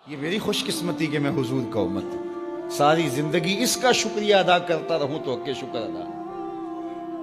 یہ میری خوش قسمتی کہ میں حضور کا امت ہوں، ساری زندگی اس کا شکریہ ادا کرتا رہوں تو کہ شکر ادا۔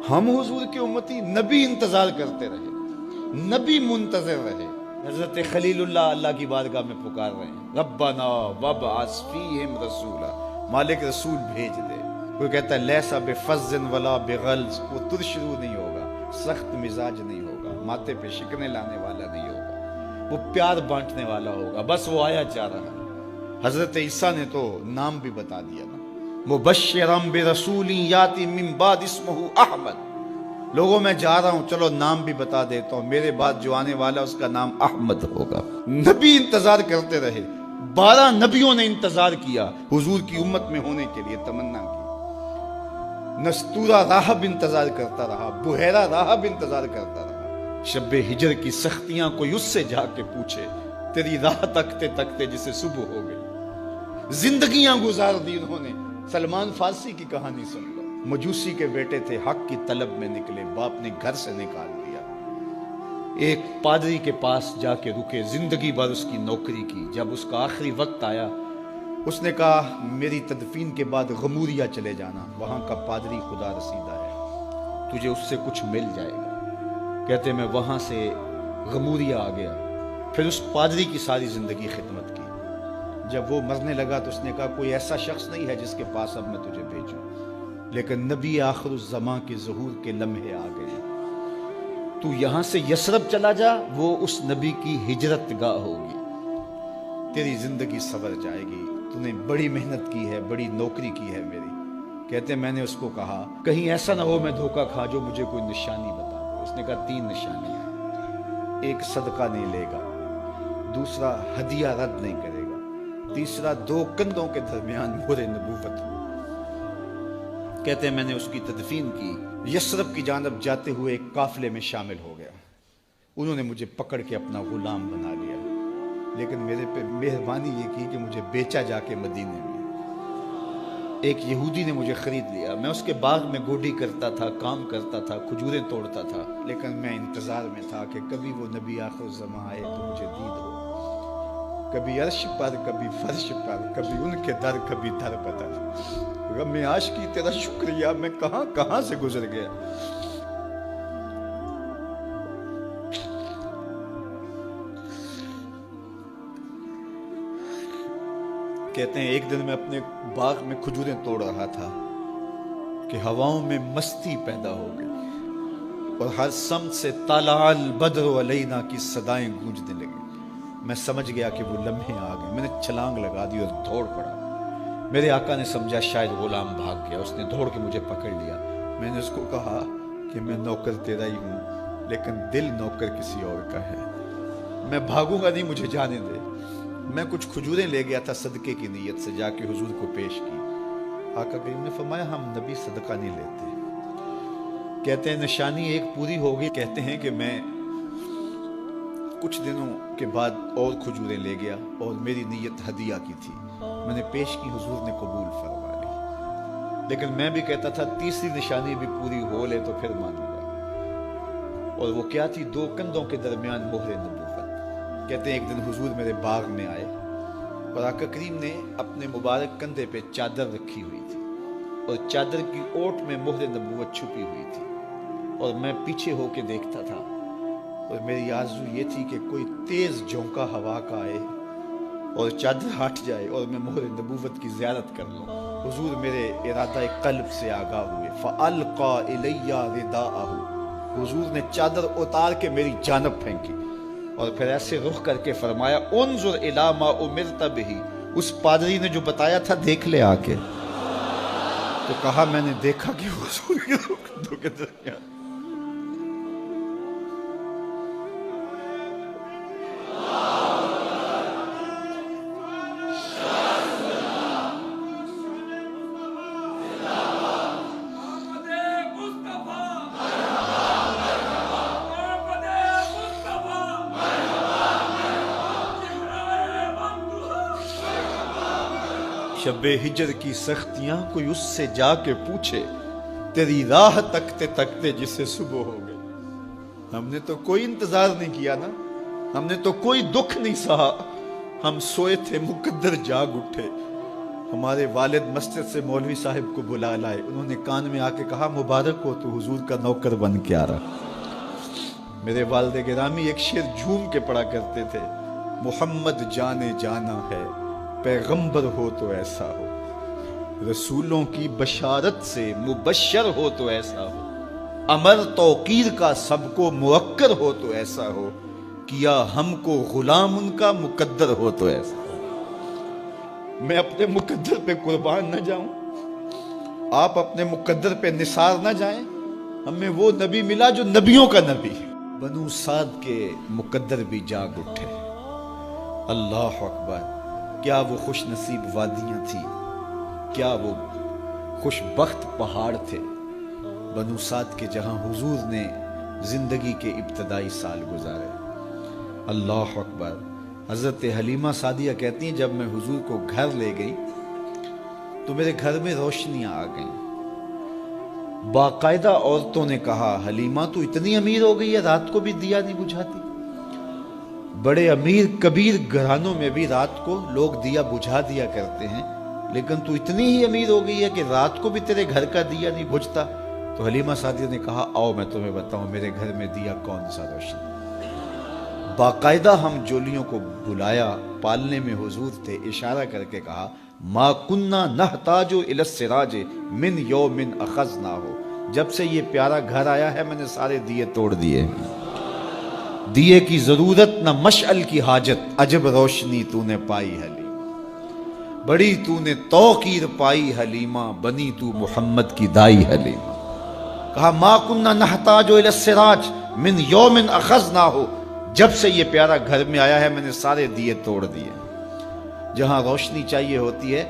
ہم حضور کے امتی، نبی انتظار کرتے رہے، نبی منتظر رہے۔ حضرت خلیل اللہ کی بارگاہ میں پکار رہے ہیں، ربنا وابعث فیہم رسولا، مالک رسول بھیج دے۔ کوئی کہتا ہے لیسا بفظ ولا بغلظ، وہ ترشرو نہیں ہوگا، سخت مزاج نہیں ہوگا، ماتھے پہ شکنے لانے والا نہیں ہوگا، وہ پیار بانٹنے والا ہوگا، بس وہ آیا چاہ رہا ہے۔ حضرت عیسیٰ نے تو نام بھی بتا دیا نا، مبشرم برسول یاتی من بعد اسمہ احمد، لوگوں میں جا رہا ہوں، چلو نام بھی بتا دیتا ہوں، میرے بعد جو آنے والا اس کا نام احمد ہوگا۔ نبی انتظار کرتے رہے، 12 نبیوں نے انتظار کیا حضور کی امت میں ہونے کے لیے، تمنا کی۔ نستورہ راہب انتظار کرتا رہا، بحیرہ راہب انتظار کرتا رہا۔ شب ہجر کی سختیاں کوئی اس سے جا کے پوچھے، تیری راہ تکتے تکتے جسے صبح ہو گئی۔ زندگیاں گزار دی انہوں نے، سلمان فارسی کی کہانی سن لو، مجوسی کے بیٹے تھے، حق کی طلب میں نکلے، باپ نے گھر سے نکال دیا، ایک پادری کے پاس جا کے رکے، زندگی بھر اس کی نوکری کی۔ جب اس کا آخری وقت آیا، اس نے کہا میری تدفین کے بعد غموریا چلے جانا، وہاں کا پادری خدا رسیدہ ہے، تجھے اس سے کچھ مل جائے گا۔ کہتے میں وہاں سے غموریا آ گیا، پھر اس پادری کی ساری زندگی خدمت کی۔ جب وہ مرنے لگا تو اس نے کہا کوئی ایسا شخص نہیں ہے جس کے پاس اب میں تجھے بھیجوں، لیکن نبی آخر الزماں کے ظہور کے لمحے آ گئے، تو یہاں سے یثرب چلا جا، وہ اس نبی کی ہجرت گاہ ہوگی، تیری زندگی سنور جائے گی، تو نے بڑی محنت کی ہے، بڑی نوکری کی ہے میری۔ کہتے میں نے اس کو کہا کہیں ایسا نہ ہو میں دھوکہ کھا جو مجھے کوئی نشانی بتا دے۔ اس نے کہا 3 نشانیاں، ایک صدقہ نہیں لے گا، دوسرا ہدیہ رد نہیں کرے گا، تیسرا 2 کندھوں کے درمیان مہر نبوت ہو۔ کہتے ہیں میں نے اس کی تدفین کی، یثرب کی جانب جاتے ہوئے ایک قافلے میں شامل ہو گیا، انہوں نے مجھے پکڑ کے اپنا غلام بنا لیا، لیکن میرے پہ مہربانی یہ کی کہ مجھے بیچا جا کے مدینے میں۔ ایک یہودی نے مجھے خرید لیا، میں اس کے باغ میں گوڈی کرتا تھا، کام کرتا تھا، کھجوریں توڑتا تھا، لیکن میں انتظار میں تھا کہ کبھی وہ نبی آخر الزماں آئے تو مجھے دید ہو، کبھی عرش پر، کبھی فرش پر، کبھی ان کے در، کبھی در بدر۔ غم عاشقی تیرا شکریہ، میں کہاں کہاں سے گزر گیا۔ کہتے ہیں ایک دن میں اپنے باغ میں کھجوریں توڑ رہا تھا کہ ہواؤں میں مستی پیدا ہو گئی اور ہر سمت سے طلع البدر علینا کی صدائیں گونجنے لگی۔ میں سمجھ گیا کہ وہ لمحے آ گئے، میں نے چھلانگ لگا دی اور دوڑ پڑا۔ میرے آقا نے سمجھا شاید غلام بھاگ گیا، اس نے دوڑ کے مجھے پکڑ لیا۔ میں نے اس کو کہا کہ میں نوکر تیرا ہی ہوں، لیکن دل نوکر کسی اور کا ہے، میں بھاگوں گا نہیں، مجھے جانے دے۔ میں کچھ کھجوریں لے گیا تھا صدقے کی نیت سے، جا کے حضور کو پیش کی۔ آقا کریم نے فرمایا ہم نبی صدقہ نہیں لیتے۔ کہتے ہیں نشانی ایک پوری ہو گئی، کہتے ہیں کہ میں کچھ دنوں کے بعد اور کھجوریں لے گیا اور میری نیت ہدیہ کی تھی، میں نے پیش کی، حضور نے قبول فرما لی۔ لیکن میں بھی کہتا تھا تیسری نشانی بھی پوری ہو لے تو پھر مانوں گا، اور وہ کیا تھی؟ 2 کندھوں کے درمیان مہر نبوت۔ کہتے ہیں ایک دن حضور میرے باغ میں آئے اور آقا کریم نے اپنے مبارک کندھے پہ چادر رکھی ہوئی تھی اور چادر کی اوٹ میں مہر نبوت چھپی ہوئی تھی، اور میں پیچھے ہو کے دیکھتا تھا، اور میری آرزو یہ تھی کہ کوئی تیز جھونکا ہوا کا آئے اور چادر ہٹ جائے اور میں مہر نبوت کی زیارت کر لوں۔ حضور میرے ارادہ قلب سے آگاہ ہوئے، فَأَلْقَى إِلَيَّ رِدَاءَهُ، حضور نے چادر اتار کے میری جانب پھینکی اور پھر ایسے رخ کر کے فرمایا انظر الی ما امرت بہ، اس پادری نے جو بتایا تھا دیکھ لے آ کے۔ تو کہا میں نے دیکھا کہ حضور کے کندھوں کے درمیان شب ہجر کی سختیاں کوئی اس سے جا کے پوچھے، تیری راہ تکتے تکتے جسے صبح ہو گئی۔ ہم نے تو کوئی انتظار نہیں کیا نا، ہم نے تو کوئی دکھ نہیں سہا، ہم سوئے تھے مقدر جاگ اٹھے. ہمارے والد مسجد سے مولوی صاحب کو بلا لائے. انہوں نے کان میں آ کے کہا مبارک ہو تو حضور کا نوکر بن کے آ رہا. میرے والد گرامی ایک شعر جھوم کے پڑھا کرتے تھے, محمد جانے جانا ہے پیغمبر ہو تو ایسا ہو, رسولوں کی بشارت سے مبشر ہو تو ایسا ہو, امر توقیر کا سب کو موکر ہو تو ایسا ہو, کیا ہم کو غلام ان کا مقدر ہو تو ایسا ہو. میں اپنے مقدر پہ قربان نہ جاؤں, آپ اپنے مقدر پہ نثار نہ جائیں. ہمیں وہ نبی ملا جو نبیوں کا نبی. بنو سعد کے مقدر بھی جاگ اٹھے. اللہ اکبر, کیا وہ خوش نصیب وادیاں تھی, کیا وہ خوش بخت پہاڑ تھے بنو سعد کے, جہاں حضور نے زندگی کے ابتدائی سال گزارے. اللہ اکبر. حضرت حلیمہ سعدیہ کہتی ہیں جب میں حضور کو گھر لے گئی تو میرے گھر میں روشنیاں آ گئیں. باقاعدہ عورتوں نے کہا حلیمہ تو اتنی امیر ہو گئی ہے رات کو بھی دیا نہیں بجھاتی. بڑے امیر کبیر گھرانوں میں بھی رات کو لوگ دیا بجھا دیا کرتے ہیں, لیکن تو اتنی ہی امیر ہو گئی ہے کہ رات کو بھی تیرے گھر کا دیا نہیں بجھتا. تو حلیمہ سعدیہ نے کہا آؤ میں تمہیں بتاؤں میرے گھر میں دیا کون سا روشن. باقاعدہ ہم جولیوں کو بلایا, پالنے میں حضور تھے, اشارہ کر کے کہا ما کننا نحتاج الی السراج من یوم اخذنا ہو. جب سے یہ پیارا گھر آیا ہے میں نے سارے دیے توڑ دیے. دیے کی ضرورت نہ مشعل کی حاجت, عجب روشنی تو نے پائی حلیمہ, بڑی تو نے توقیر پائی حلیمہ, بنی تو محمد کی دائی حلیمہ. کہا ما کننا نحتاج الی السراج من یوم اخذنا ہو, جب سے یہ پیارا گھر میں آیا ہے میں نے سارے دیے توڑ دیے. جہاں روشنی چاہیے ہوتی ہے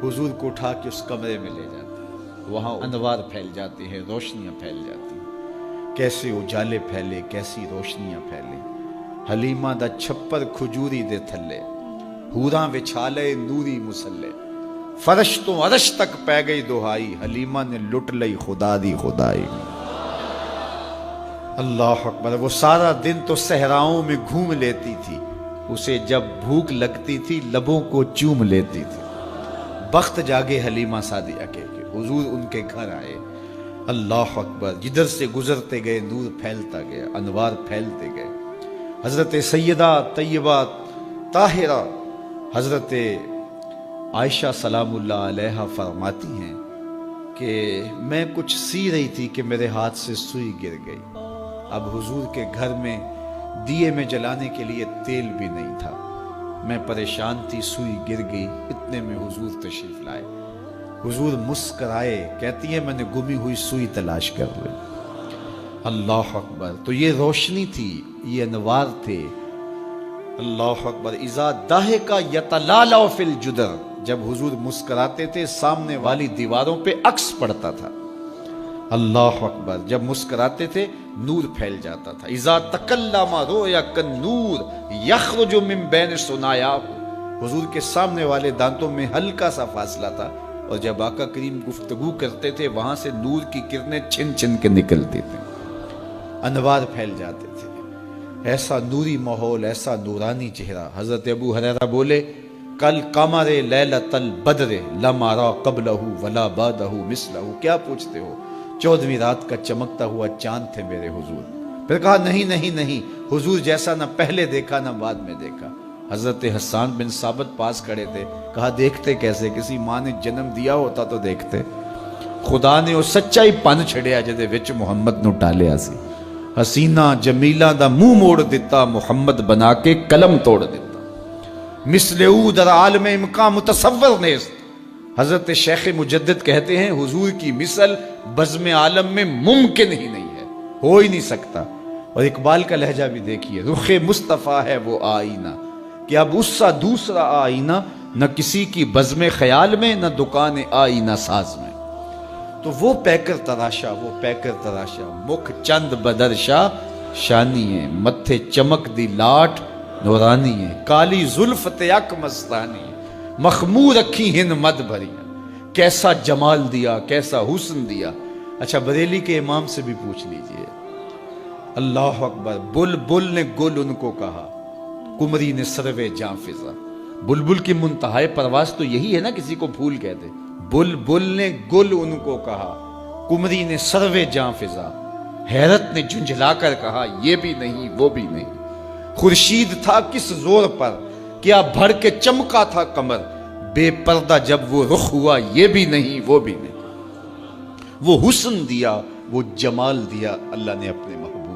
حضور کو اٹھا کے اس کمرے میں لے جاتے ہیں, وہاں انوار پھیل جاتے ہیں, روشنیاں پھیل جاتی ہیں. کیسے اجالے پھیلے, کیسی روشنیاں پھیلے. حلیمہ دا چھپر کھجوری دے تھلے, حوراں وچھالے نوری مسلے, فرش تو عرش تک پہ گئی دہائی, حلیمہ نے لٹ لئی خدا دی خدائی. اللہ اکبر. وہ سارا دن تو صحراؤں میں گھوم لیتی تھی, اسے جب بھوک لگتی تھی لبوں کو چوم لیتی تھی. بخت جاگے حلیمہ سعدیہ کے حضور ان کے گھر آئے. اللہ اکبر. جدھر سے گزرتے گئے نور پھیلتا گیا, انوار پھیلتے گئے. حضرت سیدہ طیبہ طاہرہ حضرت عائشہ سلام اللہ علیہا فرماتی ہیں کہ میں کچھ سی رہی تھی کہ میرے ہاتھ سے سوئی گر گئی. اب حضور کے گھر میں دیے میں جلانے کے لیے تیل بھی نہیں تھا. میں پریشان تھی, سوئی گر گئی. اتنے میں حضور تشریف لائے. حضور مسکرائے, کہتی ہے میں نے گمی ہوئی سوئی تلاش کر لی. اللہ اکبر. تو یہ روشنی تھی, یہ انوار تھے. اللہ اکبر. اذا ضحک یتلالع فی الجدر, جب حضور مسکراتے تھے سامنے والی دیواروں پہ عکس پڑتا تھا. اللہ اکبر. جب مسکراتے تھے نور پھیل جاتا تھا. اذا تکلم رؤیا کالنور یخرج من بین ثنایاہ, حضور کے سامنے والے دانتوں میں ہلکا سا فاصلہ تھا, اور جب آقا کریم گفتگو کرتے تھے وہاں سے نور کی کرنیں چھن چھن کے نکلتی تھیں, انوار پھیل جاتے تھے. ایسا نوری ماحول, ایسا نورانی چہرہ. حضرت ابو ہریرہ بولے کل قمر لیلۃ البدر لم ارى قبلہ ولا بعدہ مثلہ. کیا پوچھتے ہو, 14ویں رات کا چمکتا ہوا چاند تھے میرے حضور. پھر کہا نہیں نہیں نہیں, حضور جیسا نہ پہلے دیکھا نہ بعد میں دیکھا. حضرت حسان بن ثابت پاس کھڑے تھے. کہا دیکھتے کیسے, کسی ماں نے جنم دیا ہوتا تو دیکھتے. خدا نے وہ سچائی پن چھڑیا جدے وچ محمد نو ٹالیا سی. حسینہ جمیلہ دا منہ موڑ دیتا, محمد بنا کے قلم توڑ دیتا. مثل او در عالم امکان متصور نیست. حضرت شیخ مجدد کہتے ہیں حضور کی مثل بزم عالم میں ممکن ہی نہیں ہے, ہو ہی نہیں سکتا. اور اقبال کا لہجہ بھی دیکھیے, رخ مصطفیٰ ہے وہ آئینہ کہ اب اس سا دوسرا آئینہ نہ کسی کی بزم خیال میں نہ دکان آئینہ ساز میں. تو وہ پیکر تراشا, وہ پیکر تراشا, مکھ چند بدرشا شانی ہے, متھے چمک دی لاٹ نورانی ہے, کالی زلف تیک مستانی ہے, مخمور رکھی ہن مد بھری. کیسا جمال دیا, کیسا حسن دیا. اچھا بریلی کے امام سے بھی پوچھ لیجئے. اللہ اکبر. بل بل نے گل ان کو کہا, کمری نے سروے جاں فضا. بلبل کی منتہائے پرواز تو یہی ہے نا، کسی کو پھول کہتے. بلبل نے گل ان کو کہا، کمری نے سروے جاں فضا، حیرت نے جھنجھلا کر کہا یہ بھی نہیں وہ بھی نہیں. خورشید تھا کس زور پر، کیا بھر کے چمکا تھا قمر، بے پردہ جب وہ رخ ہوا یہ بھی نہیں وہ بھی نہیں. وہ حسن دیا وہ جمال دیا اللہ نے اپنے